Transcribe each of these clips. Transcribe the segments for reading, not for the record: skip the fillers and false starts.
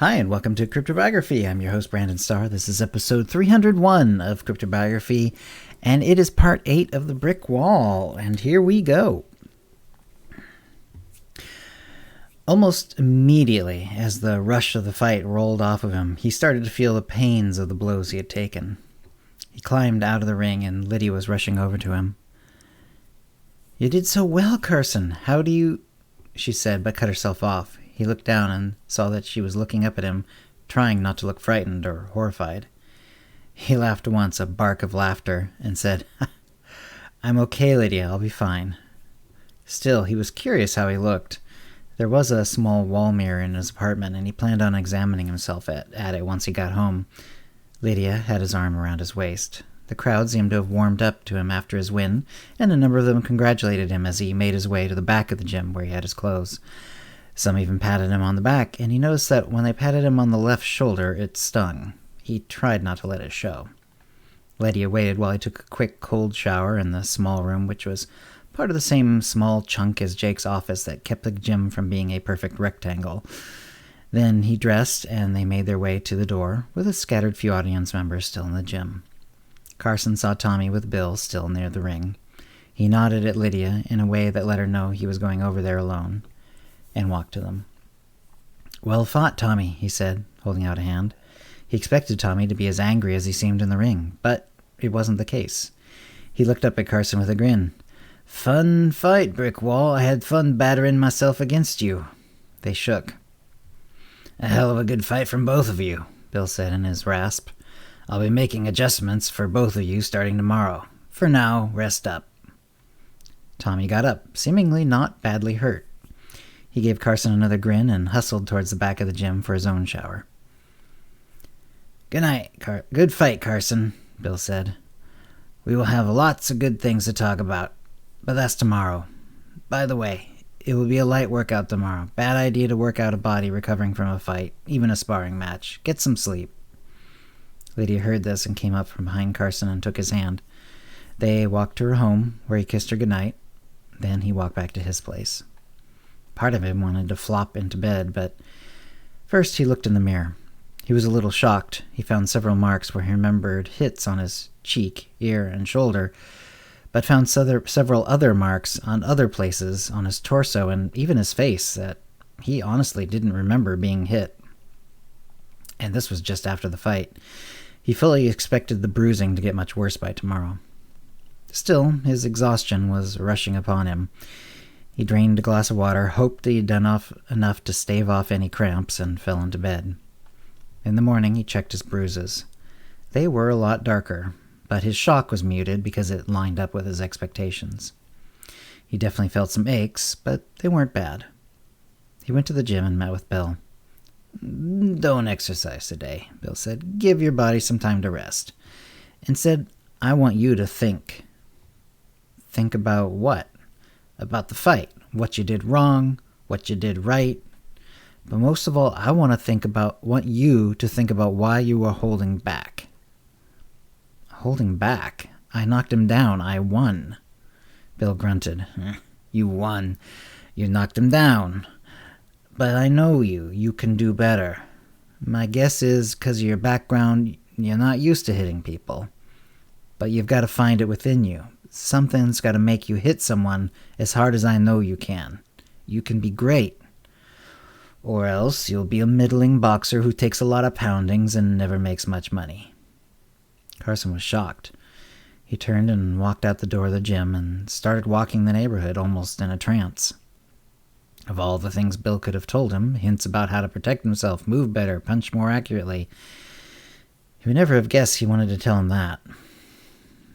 Hi, and welcome to CryptoBiography. I'm your host, Brandon Starr. This is episode 301 of CryptoBiography, and it is part 8 of The Brick Wall, and here we go. Almost immediately, as the rush of the fight rolled off of him, he started to feel the pains of the blows he had taken. He climbed out of the ring, and Lydia was rushing over to him. "You did so well, Carson. How do you—" she said, but cut herself off. He looked down and saw that she was looking up at him, trying not to look frightened or horrified. He laughed once, a bark of laughter, and said, "I'm okay, Lydia. I'll be fine." Still, he was curious how he looked. There was a small wall mirror in his apartment, and he planned on examining himself at it once he got home. Lydia had his arm around his waist. The crowd seemed to have warmed up to him after his win, and a number of them congratulated him as he made his way to the back of the gym where he had his clothes. Some even patted him on the back, and he noticed that when they patted him on the left shoulder, it stung. He tried not to let it show. Lydia waited while he took a quick cold shower in the small room, which was part of the same small chunk as Jake's office that kept the gym from being a perfect rectangle. Then he dressed, and they made their way to the door, with a scattered few audience members still in the gym. Carson saw Tommy with Bill still near the ring. He nodded at Lydia in a way that let her know he was going over there alone, and walked to them. "Well fought, Tommy," he said, holding out a hand. He expected Tommy to be as angry as he seemed in the ring, but it wasn't the case. He looked up at Carson with a grin. "Fun fight, Brick Wall. I had fun battering myself against you." They shook. "A hell of a good fight from both of you," Bill said in his rasp. "I'll be making adjustments for both of you starting tomorrow. For now, rest up." Tommy got up, seemingly not badly hurt. He gave Carson another grin and hustled towards the back of the gym for his own shower. "Good night, good fight, Carson," Bill said. "We will have lots of good things to talk about, but that's tomorrow. By the way, it will be a light workout tomorrow. Bad idea to work out a body recovering from a fight, even a sparring match. Get some sleep." Lydia heard this and came up from behind Carson and took his hand. They walked to her home, where he kissed her goodnight. Then he walked back to his place. Part of him wanted to flop into bed, but first he looked in the mirror. He was a little shocked. He found several marks where he remembered hits on his cheek, ear, and shoulder, but found several other marks on other places on his torso and even his face that he honestly didn't remember being hit. And this was just after the fight. He fully expected the bruising to get much worse by tomorrow. Still, his exhaustion was rushing upon him. He drained a glass of water, hoped he had done enough to stave off any cramps, and fell into bed. In the morning, he checked his bruises. They were a lot darker, but his shock was muted because it lined up with his expectations. He definitely felt some aches, but they weren't bad. He went to the gym and met with Bill. "Don't exercise today," Bill said. "Give your body some time to rest. Instead, I want you to think." "Think about what?" "About the fight, what you did wrong, what you did right. But most of all, I want you to think about why you were holding back." "Holding back? I knocked him down. I won." Bill grunted. "You won. You knocked him down. But I know you. You can do better. My guess is, 'cause of your background, you're not used to hitting people. But you've got to find it within you. Something's got to make you hit someone as hard as I know you can. You can be great. Or else you'll be a middling boxer who takes a lot of poundings and never makes much money." Carson was shocked. He turned and walked out the door of the gym and started walking the neighborhood almost in a trance. Of all the things Bill could have told him, hints about how to protect himself, move better, punch more accurately, he would never have guessed he wanted to tell him that.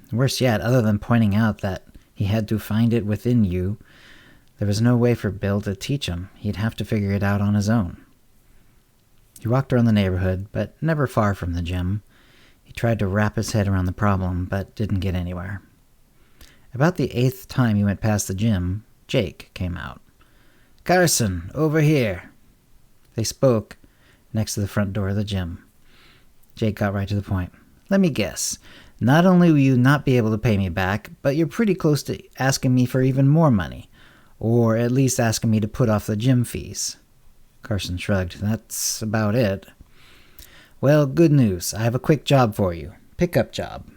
Worse yet, other than pointing out that he had to find it within you, there was no way for Bill to teach him. He'd have to figure it out on his own. He walked around the neighborhood, but never far from the gym. He tried to wrap his head around the problem, but didn't get anywhere. About the 8th time he went past the gym, Jake came out. "Carson, over here." They spoke next to the front door of the gym. Jake got right to the point. "Let me guess. Not only will you not be able to pay me back, but you're pretty close to asking me for even more money, or at least asking me to put off the gym fees." Carson shrugged. That's about it. Well, good news. I have a quick job for you. Pickup job.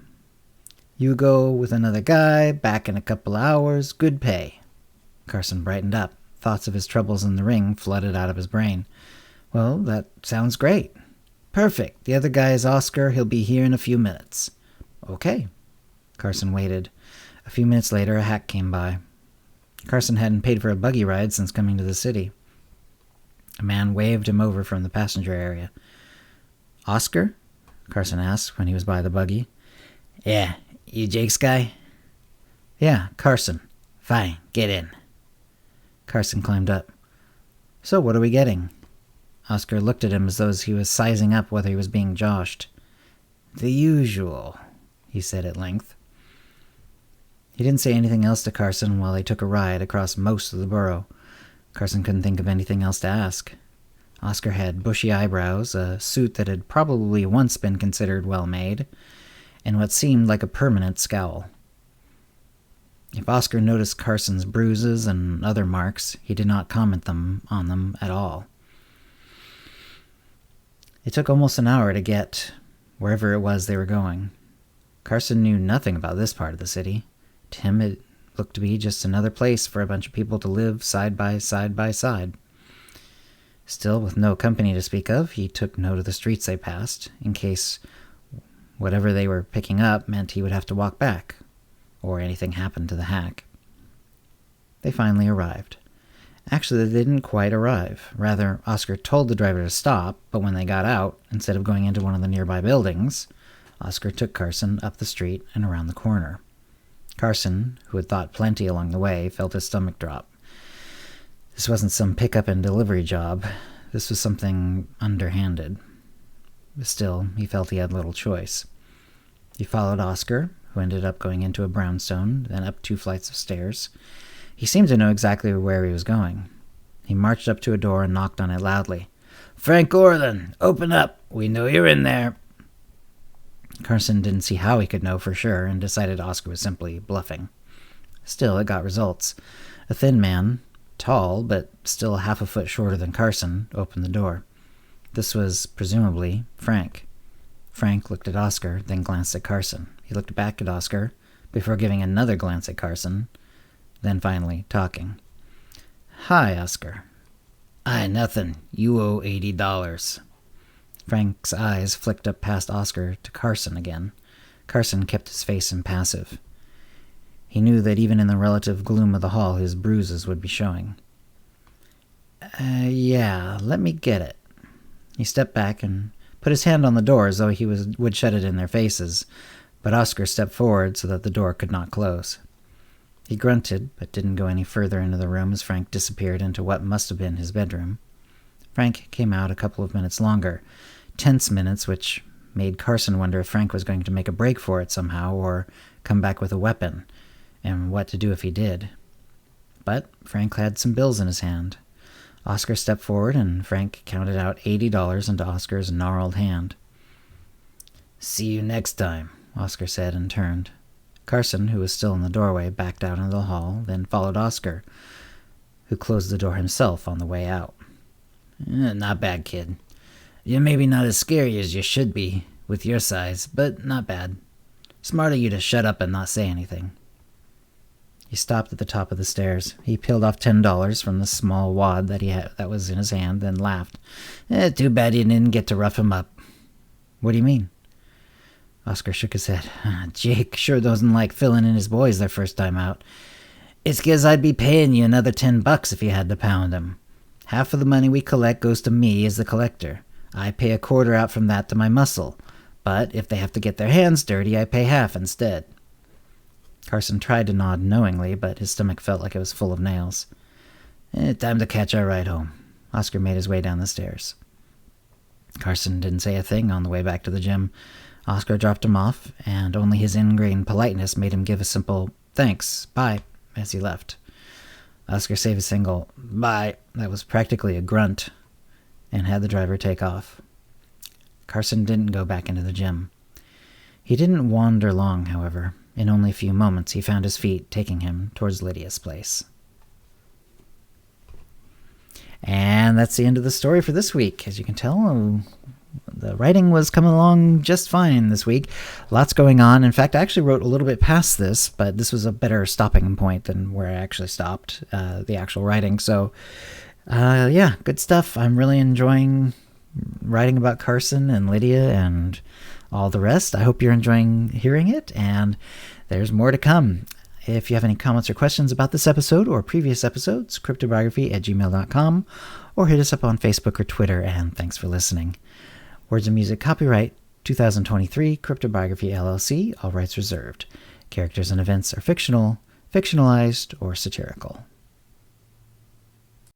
You go with another guy, back in a couple hours, good pay. Carson brightened up. Thoughts of his troubles in the ring flooded out of his brain. Well, that sounds great. Perfect. The other guy is Oscar. He'll be here in a few minutes. Okay. Carson waited. A few minutes later, a hack came by. Carson hadn't paid for a buggy ride since coming to the city. A man waved him over from the passenger area. Oscar? Carson asked when he was by the buggy. Yeah, you Jake's guy? Yeah, Carson. Fine, get in. Carson climbed up. So what are we getting? Oscar looked at him as though he was sizing up whether he was being joshed. The usual, he said at length. He didn't say anything else to Carson while they took a ride across most of the borough. Carson couldn't think of anything else to ask. Oscar had bushy eyebrows, a suit that had probably once been considered well-made, and what seemed like a permanent scowl. If Oscar noticed Carson's bruises and other marks, he did not comment on them at all. It took almost an hour to get wherever it was they were going. Carson knew nothing about this part of the city. To him, it looked to be just another place for a bunch of people to live side by side. Still, with no company to speak of, he took note of the streets they passed, in case whatever they were picking up meant he would have to walk back, or anything happened to the hack. They finally arrived. Actually, they didn't quite arrive. Rather, Oscar told the driver to stop, but when they got out, instead of going into one of the nearby buildings, Oscar took Carson up the street and around the corner. Carson, who had thought plenty along the way, felt his stomach drop. This wasn't some pickup and delivery job. This was something underhanded. Still, he felt he had little choice. He followed Oscar, who ended up going into a brownstone, then up 2 flights of stairs. He seemed to know exactly where he was going. He marched up to a door and knocked on it loudly. "Frank Orland, open up! We know you're in there!" Carson didn't see how he could know for sure and decided Oscar was simply bluffing. Still, it got results. A thin man, tall but still half a foot shorter than Carson, opened the door. This was, presumably, Frank. Frank looked at Oscar, then glanced at Carson. He looked back at Oscar, before giving another glance at Carson, then finally talking. "Hi, Oscar." "Aye, nothing. You owe $80. Frank's eyes flicked up past Oscar to Carson again. Carson kept his face impassive. He knew that even in the relative gloom of the hall, his bruises would be showing. Yeah, let me get it." He stepped back and put his hand on the door as though he would shut it in their faces, but Oscar stepped forward so that the door could not close. He grunted, but didn't go any further into the room as Frank disappeared into what must have been his bedroom. Frank came out a couple of minutes longer, tense minutes which made Carson wonder if Frank was going to make a break for it somehow or come back with a weapon, and what to do if he did. But Frank had some bills in his hand. Oscar stepped forward, and Frank counted out $80 into Oscar's gnarled hand. "See you next time," Oscar said and turned. Carson, who was still in the doorway, backed out into the hall, then followed Oscar, who closed the door himself on the way out. "Not bad, kid. You're maybe not as scary as you should be, with your size, but not bad. Smart of you to shut up and not say anything." He stopped at the top of the stairs. He peeled off $10 from the small wad that was in his hand, then laughed. Too bad you didn't get to rough him up." "What do you mean?" Oscar shook his head. "Jake sure doesn't like filling in his boys their first time out. It's 'cause I'd be paying you another $10 if you had to pound him. Half of the money we collect goes to me as the collector. I pay a quarter out from that to my muscle. But if they have to get their hands dirty, I pay half instead." Carson tried to nod knowingly, but his stomach felt like it was full of nails. "Time to catch our ride home." Oscar made his way down the stairs. Carson didn't say a thing on the way back to the gym. Oscar dropped him off, and only his ingrained politeness made him give a simple "thanks, bye" as he left. Oscar gave a single "bye" that was practically a grunt, and had the driver take off. Carson didn't go back into the gym. He didn't wander long, however. In only a few moments, he found his feet taking him towards Lydia's place. And that's the end of the story for this week. As you can tell, the writing was coming along just fine this week. Lots going on. In fact, I actually wrote a little bit past this, but this was a better stopping point than where I actually stopped the actual writing. So, yeah, good stuff. I'm really enjoying writing about Carson and Lydia and all the rest. I hope you're enjoying hearing it, and there's more to come. If you have any comments or questions about this episode or previous episodes, cryptobiography@gmail.com, or hit us up on Facebook or Twitter, and thanks for listening. Words and music copyright 2023 CryptoBiography LLC, all rights reserved. Characters and events are fictional, fictionalized, or satirical.